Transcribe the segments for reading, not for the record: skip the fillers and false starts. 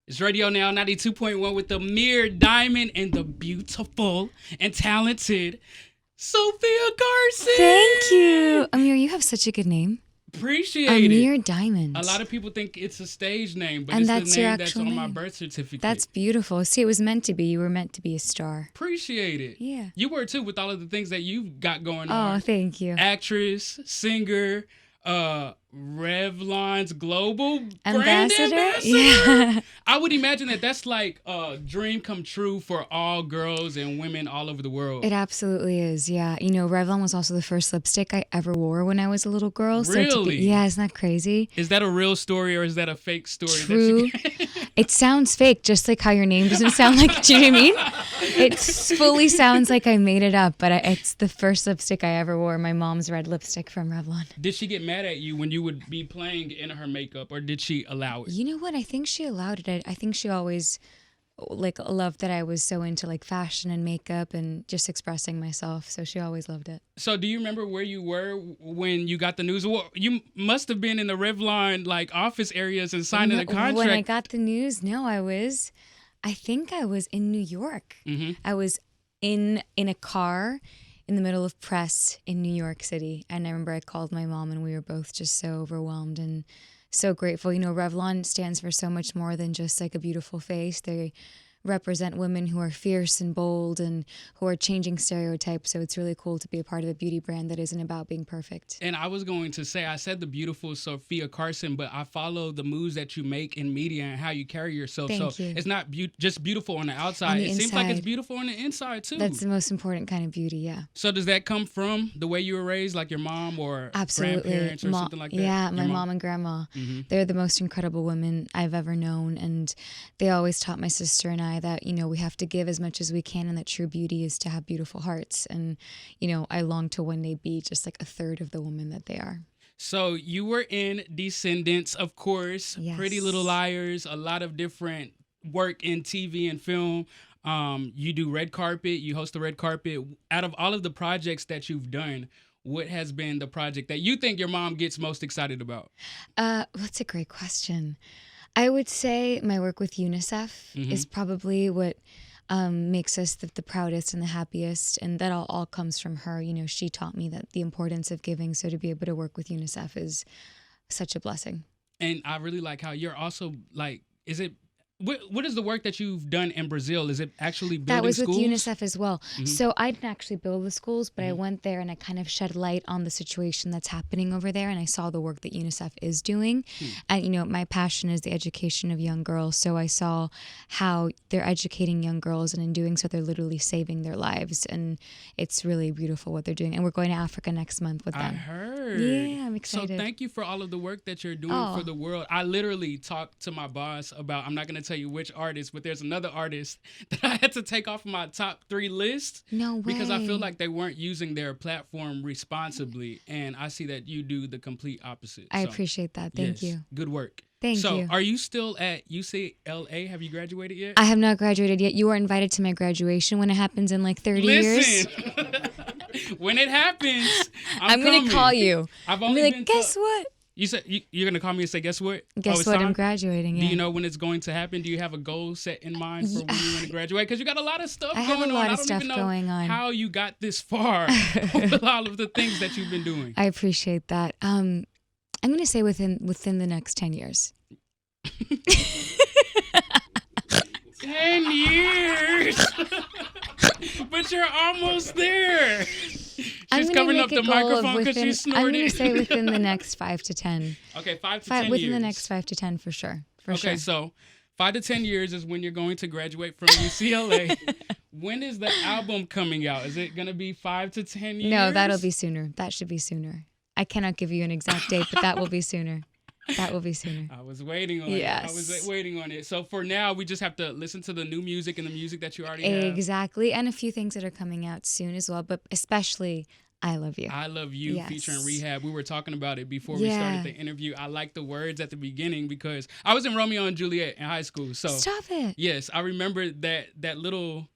It's Radio Now 92.1 with Amir Diamond and the beautiful and talented Sofia Carson. Thank you. Amir, you have such a good name. Appreciate it. Amir Diamond. A lot of people think it's a stage name, but And it's that's the your name that's actual on my name. birth certificate. That's beautiful. See, it was meant to be. You were meant to be a star. Appreciate it. Yeah. You were too with all of the things that you've got going Oh, on. thank you. Actress, singer, Revlon's global brand Ambassador? ambassador. Yeah. I would imagine that that's like a dream come true for all girls and women all over the world. It absolutely is, yeah. You know, Revlon was also the first lipstick I ever wore when I was a little girl. Really? Yeah, isn't that crazy? Is that a real story or is that a fake story? True. It sounds fake, just like how your name doesn't sound like, do you know what I mean? It fully sounds like I made it up, but it's the first lipstick I ever wore, my mom's red lipstick from Revlon. Did she get mad at you when you would be playing in her makeup, or did she allow it? You know what? I think she allowed it. I think she always loved that I was so into like fashion and makeup and just expressing myself. So she always loved it. So do you remember where you were when you got the news? Well, you must have been in the Revlon like office areas and signing a contract. When I got the news, I think I was in New York. Mm-hmm. I was in a car in the middle of press in New York City. And I remember I called my mom and we were both just so overwhelmed and so grateful. You know, Revlon stands for so much more than just like a beautiful face. They represent women who are fierce and bold and who are changing stereotypes. So it's really cool to be a part of a beauty brand that isn't about being perfect. And I was going to say, I said the beautiful Sofia Carson, but I follow the moves that you make in media and how you carry yourself. Thank you. It's not just beautiful on the outside. On the Seems like it's inside. beautiful on the inside too. That's the most important kind of beauty, yeah. So does that come from the way you were raised, like your mom or Absolutely. grandparents or something like that? Yeah, Your my mom and grandma. Mm-hmm. They're the most incredible women I've ever known. And they always taught my sister and I that, you know, we have to give as much as we can and that true beauty is to have beautiful hearts. And, you know, I long to one day be just like a third of the woman that they are. So you were in Descendants, of course, Yes. Pretty Little Liars, a lot of different work in TV and film. You do red carpet, you host the red carpet. Out of all of the projects that you've done, what has been the project that you think your mom gets most excited about? That's a great question. I would say my work with UNICEF is probably what makes us the proudest and the happiest. And that all comes from her. You know, she taught me that the importance of giving. So to be able to work with UNICEF is such a blessing. And I really like how you're also like, is it, what is the work that you've done in Brazil? Is it actually building That was schools? with UNICEF as well. So I didn't actually build the schools, but I went there and I kind of shed light on the situation that's happening over there. And I saw the work that UNICEF is doing. And, you know, my passion is the education of young girls. So I saw how they're educating young girls. And in doing so, they're literally saving their lives. And it's really beautiful what they're doing. And we're going to Africa next month with I them. heard. Yeah, I'm excited. So thank you for all of the work that you're doing Oh. for the world. I literally talked to my boss about, I'm not going to tell you which artist, but there's another artist that I had to take off my top 3 list. No way. Because I feel like they weren't using their platform responsibly. And I see that you do the complete opposite. I So, appreciate that. Thank yes, you. Good work. Thank so, you. are you still at UCLA? Have you graduated yet? I have not graduated yet. You are invited to my graduation when it happens in like 30 years. Listen, when it happens, I'm going to coming. call you. I've I'm only like, been guess what? You said you're going to call me and say, guess what? Guess it's what? time? I'm graduating. Yeah. Do you know when it's going to happen? Do you have a goal set in mind for when you want to graduate? Because you got a lot of stuff I going have a lot on. of I stuff don't even know going on. how you got this far with all of the things that you've been doing. I appreciate that. I'm going to say within the next 10 years. 10 years. But you're almost there. She's covering up the microphone because she's snorting. I'm going to say within the next 5 to 10. Okay, 5 to 10 years. Within the next 5 to 10 for sure. Okay, so 5 to 10 years is when you're going to graduate from UCLA. When is the album coming out? Is it going to be 5 to 10 years? No, that'll be sooner. That should be sooner. I cannot give you an exact date, but that will be sooner. That will be sooner. I was waiting on it. I was waiting on it. So for now, we just have to listen to the new music and the music that you already have. Exactly. And a few things that are coming out soon as well, but especially I Love You. I Love You Yes. featuring Rehab. We were talking about it before we started the interview. I like the words at the beginning because I was in Romeo and Juliet in high school. So Stop it. yes, I remember that little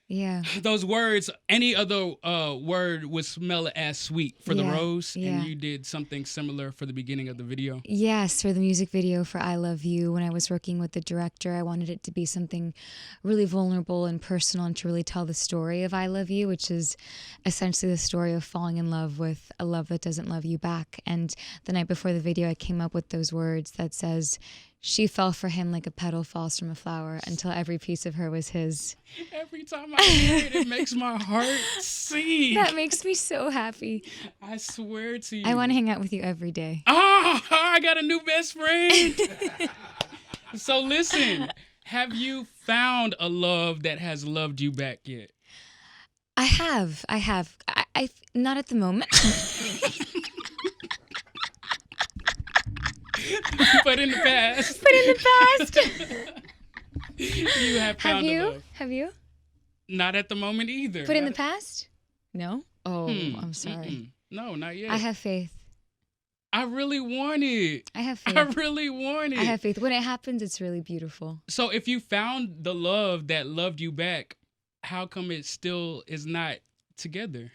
Yeah. those words, any other word would smell as sweet for the Yeah, rose, yeah. and you did something similar for the beginning of the video. Yes, for the music video for I Love You, when I was working with the director, I wanted it to be something really vulnerable and personal and to really tell the story of I Love You, which is essentially the story of falling in love with a love that doesn't love you back. And the night before the video, I came up with those words that says, she fell for him like a petal falls from a flower until every piece of her was his. Every time I hear it, it makes my heart sing. That makes me so happy. I swear to you. I want to hang out with you every day. Oh, I got a new best friend. So listen, have you found a love that has loved you back yet? I have. I not at the moment. But in the past. You have found a love. Have you? Not at the moment either. But in the past? No? Oh, I'm sorry. No, not yet. I have faith. I really want it. I have faith. I really want it. I have faith. When it happens, it's really beautiful. So if you found the love that loved you back, how come it still is not together?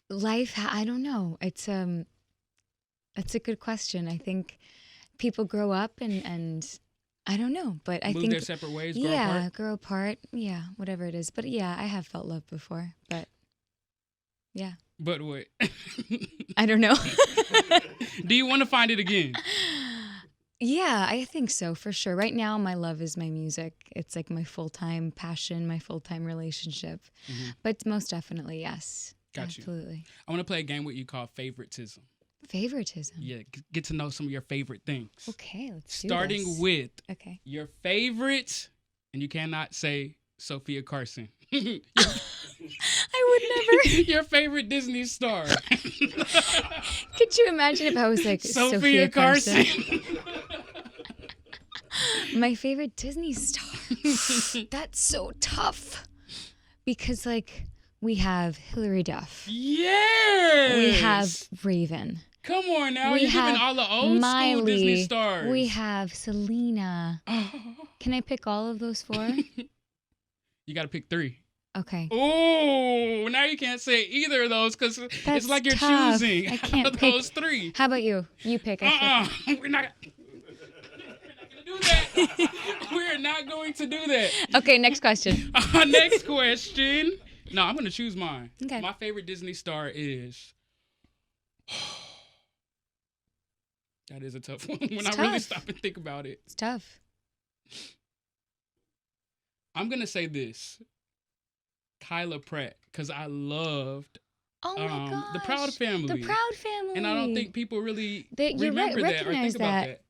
Life, I don't know. It's a good question. I think people grow up and I don't know, but I Move think their separate ways, grow apart? grow apart. Yeah, whatever it is. But yeah, I have felt love before, but yeah. But what? I don't know. Do you want to find it again? Yeah, I think so, for sure. Right now, my love is my music. It's like my full-time passion, my full-time relationship. Mm-hmm. But most definitely, yes. Got you. Absolutely. I want to play a game with you called favoritism. Favoritism? Yeah, get to know some of your favorite things. Okay, let's do Starting this. with Okay. your favorite, and you cannot say Sofia Carson. I would never. Your favorite Disney star. Could you imagine if I was like Sofia Carson? My favorite Disney star. That's so tough. Because like we have Hilary Duff. Yes. We have Raven. Come on now. We You're giving have all the old Miley. school Disney stars. We have Selena. Can I pick all of those four? You got to pick 3. Okay. Oh, now you can't say either of those because it's like you're tough. choosing I can't out of pick. those 3. How about you? You pick. We're not going to do that. We're not going to do that. Okay, next question. Next question. No, I'm going to choose mine. Okay. My favorite Disney star is... That is a tough one when I really stop and think about it. It's tough. I'm going to say this. Kyla Pratt, because I loved Oh my gosh. The Proud Family. The Proud Family. And I don't think people really you're remember right, that or think about that.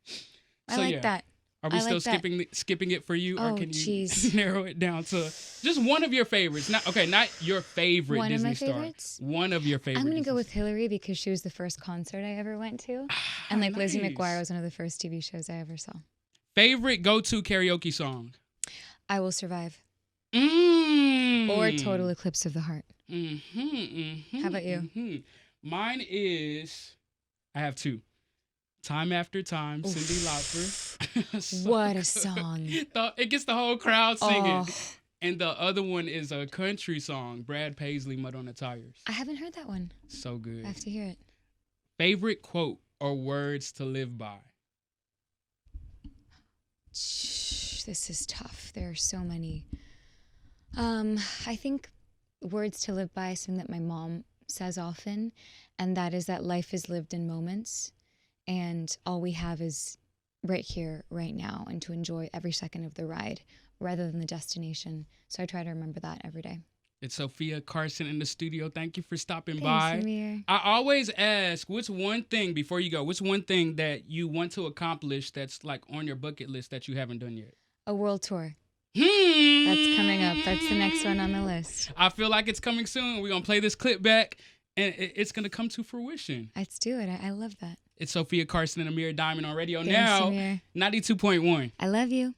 I like that. Are we I still like that. skipping it for you, or Oh, can you jeez. narrow it down to just one of your favorites? Not your favorite One of Disney my star. favorites? One of your favorites. I'm going to go with Hillary because she was the first concert I ever went to. And like Lizzie Nice. McGuire was one of the first TV shows I ever saw. Favorite go-to karaoke song? I Will Survive. Mm. Or Total Eclipse of the Heart. Mm-hmm, mm-hmm, How about you? Mm-hmm. Mine is, I have 2. Time After Time, Oof. Cyndi Lauper. So What a good. song. It gets the whole crowd singing. Oh. And the other one is a country song, Brad Paisley, Mud on the Tires. I haven't heard that one. So good. I have to hear it. Favorite quote or words to live by? This is tough. There are so many. I think words to live by is something that my mom says often, and that is that life is lived in moments, and all we have is right here, right now, and to enjoy every second of the ride rather than the destination. So I try to remember that every day. It's Sofia Carson in the studio. Thank you for stopping Thanks, by. Amir. I always ask, what's one thing, before you go, what's one thing that you want to accomplish that's like on your bucket list that you haven't done yet? A world tour. That's coming up. That's the next one on the list. I feel like it's coming soon. We're going to play this clip back, and it's going to come to fruition. Let's do it. I love that. It's Sofia Carson and Amir Diamond on radio Thanks, now. Amir. 92.1. I love you.